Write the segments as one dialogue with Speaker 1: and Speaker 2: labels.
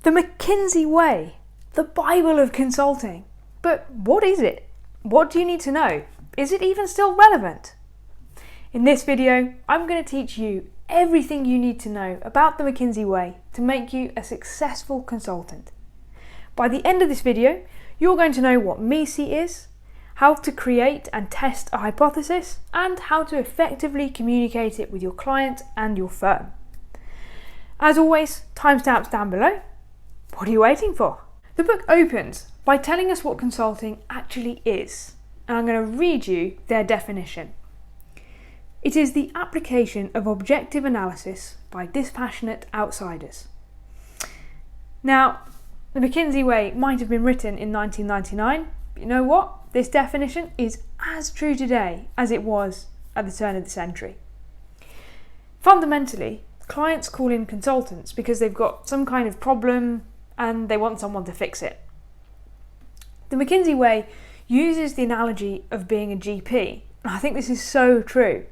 Speaker 1: The McKinsey Way, the Bible of consulting. But what is it? What do you need to know? Is it even still relevant? In this video, I'm going to teach you everything you need to know about the McKinsey Way to make you a successful consultant. By the end of this video, you're going to know what MECE is, how to create and test a hypothesis, and how to effectively communicate it with your client and your firm. As always, timestamps down below. What are you waiting for? The book opens by telling us what consulting actually is, and I'm going to read you their definition. It is the application of objective analysis by dispassionate outsiders. Now, the McKinsey Way might have been written in 1999, but you know what? This definition is as true today as it was at the turn of the century. Fundamentally, clients call in consultants because they've got some kind of problem and they want someone to fix it. The McKinsey Way uses the analogy of being a GP, and I think this is so true.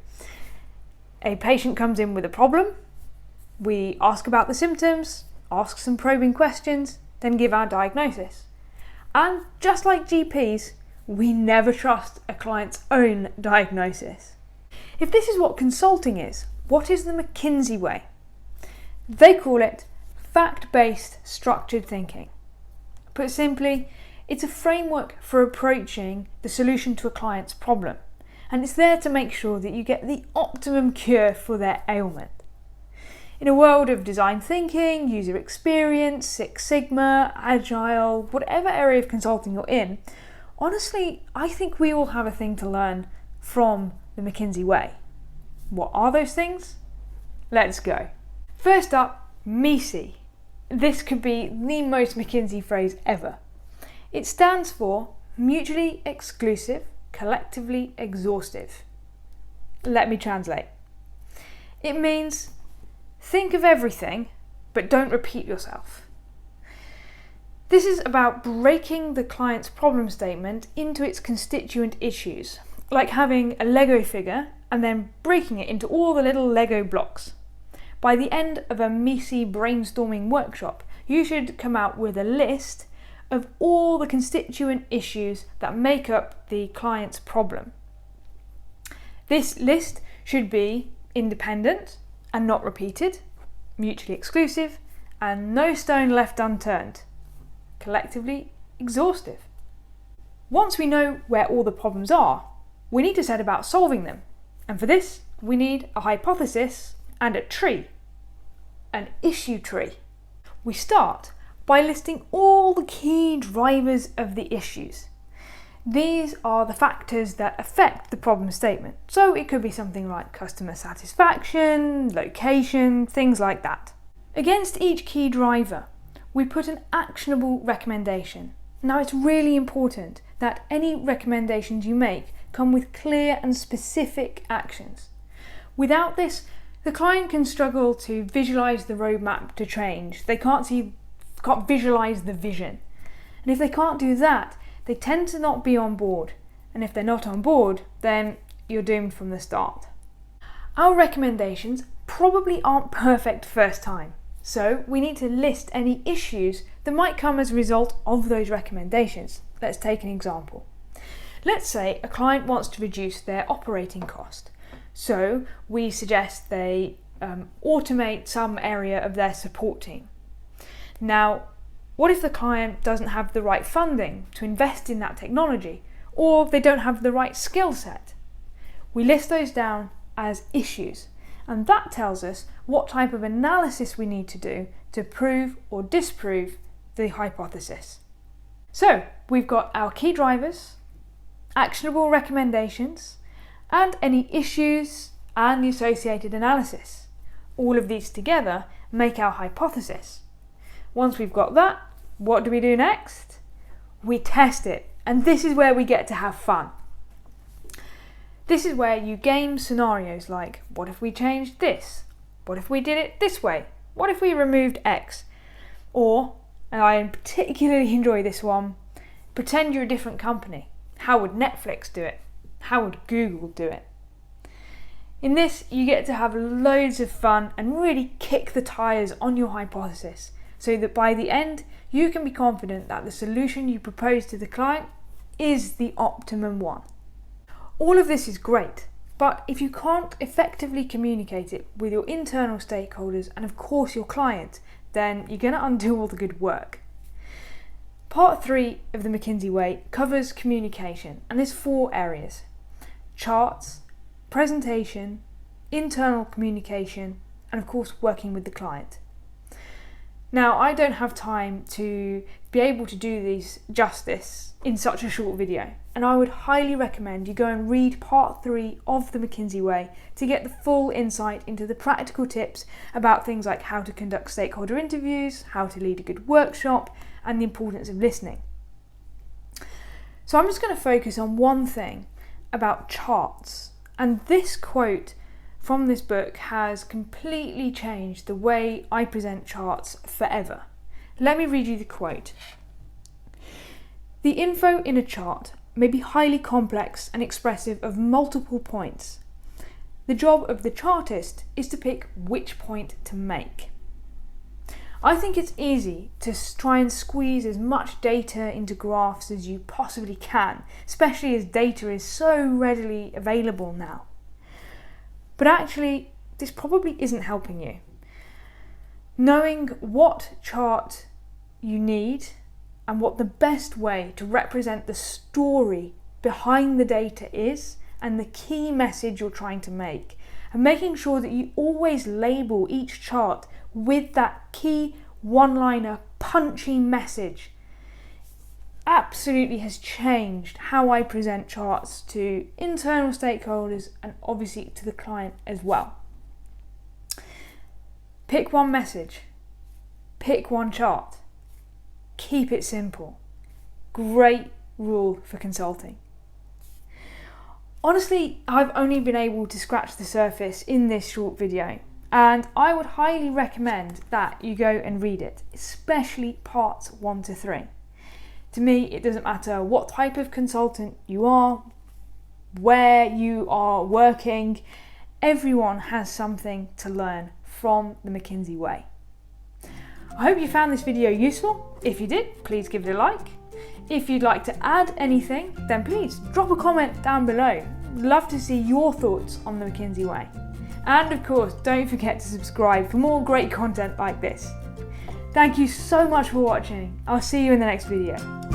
Speaker 1: A patient comes in with a problem, we ask about the symptoms, ask some probing questions, then give our diagnosis. And just like GPs, we never trust a client's own diagnosis. If this is what consulting is, what is the McKinsey Way? They call it fact-based structured thinking. Put simply, it's a framework for approaching the solution to a client's problem, and it's there to make sure that you get the optimum cure for their ailment. In a world of design thinking, user experience, Six Sigma, Agile, whatever area of consulting you're in, honestly, I think we all have a thing to learn from the McKinsey Way. What are those things? Let's go. First up, MECE. This could be the most McKinsey phrase ever. It stands for mutually exclusive, collectively exhaustive. Let me translate. It means think of everything, but don't repeat yourself. This is about breaking the client's problem statement into its constituent issues, like having a Lego figure and then breaking it into all the little Lego blocks. By the end of a MECE brainstorming workshop, you should come out with a list of all the constituent issues that make up the client's problem. This list should be independent and not repeated, mutually exclusive, and no stone left unturned, collectively exhaustive. Once we know where all the problems are, we need to set about solving them. And for this, we need a hypothesis and a tree, an issue tree. We start by listing all the key drivers of the issues. These are the factors that affect the problem statement. So it could be something like customer satisfaction, location, things like that. Against each key driver, we put an actionable recommendation. Now it's really important that any recommendations you make come with clear and specific actions. Without this, the client can struggle to visualize the roadmap to change. They can't visualize the vision. And if they can't do that, they tend to not be on board. And if they're not on board, then you're doomed from the start. Our recommendations probably aren't perfect first time. So we need to list any issues that might come as a result of those recommendations. Let's take an example. Let's say a client wants to reduce their operating cost. So we suggest they automate some area of their support team. Now, what if the client doesn't have the right funding to invest in that technology, or they don't have the right skill set? We list those down as issues, and that tells us what type of analysis we need to do to prove or disprove the hypothesis. So we've got our key drivers, actionable recommendations, and any issues and the associated analysis. All of these together make our hypothesis. Once we've got that, what do we do next? We test it, and this is where we get to have fun. This is where you game scenarios like, what if we changed this? What if we did it this way? What if we removed X? Or, and I particularly enjoy this one, pretend you're a different company. How would Netflix do it? How would Google do it? In this, you get to have loads of fun and really kick the tires on your hypothesis so that by the end you can be confident that the solution you propose to the client is the optimum one. All of this is great, but if you can't effectively communicate it with your internal stakeholders and of course your client, then you're going to undo all the good work. Part 3 of the McKinsey Way covers communication, and there's 4 areas: charts, presentation, internal communication, and of course working with the client. Now, I don't have time to be able to do these justice in such a short video, and I would highly recommend you go and read part 3 of the McKinsey Way to get the full insight into the practical tips about things like how to conduct stakeholder interviews, how to lead a good workshop, and the importance of listening. So I'm just going to focus on one thing about charts, and this quote from this book has completely changed the way I present charts forever. Let me read you the quote. "The info in a chart may be highly complex and expressive of multiple points. The job of the chartist is to pick which point to make." I think it's easy to try and squeeze as much data into graphs as you possibly can, especially as data is so readily available now. But actually, this probably isn't helping you. Knowing what chart you need and what the best way to represent the story behind the data is, and the key message you're trying to make, and making sure that you always label each chart with that key one-liner punchy message, absolutely has changed how I present charts to internal stakeholders and obviously to the client as well. Pick one message, pick one chart, keep it simple. Great rule for consulting. Honestly, I've only been able to scratch the surface in this short video, and I would highly recommend that you go and read it, especially parts 1 to 3. To me, it doesn't matter what type of consultant you are, where you are working, everyone has something to learn from the McKinsey Way. I hope you found this video useful. If you did, please give it a like. If you'd like to add anything, then please drop a comment down below. I'd love to see your thoughts on the McKinsey Way. And of course, don't forget to subscribe for more great content like this. Thank you so much for watching. I'll see you in the next video.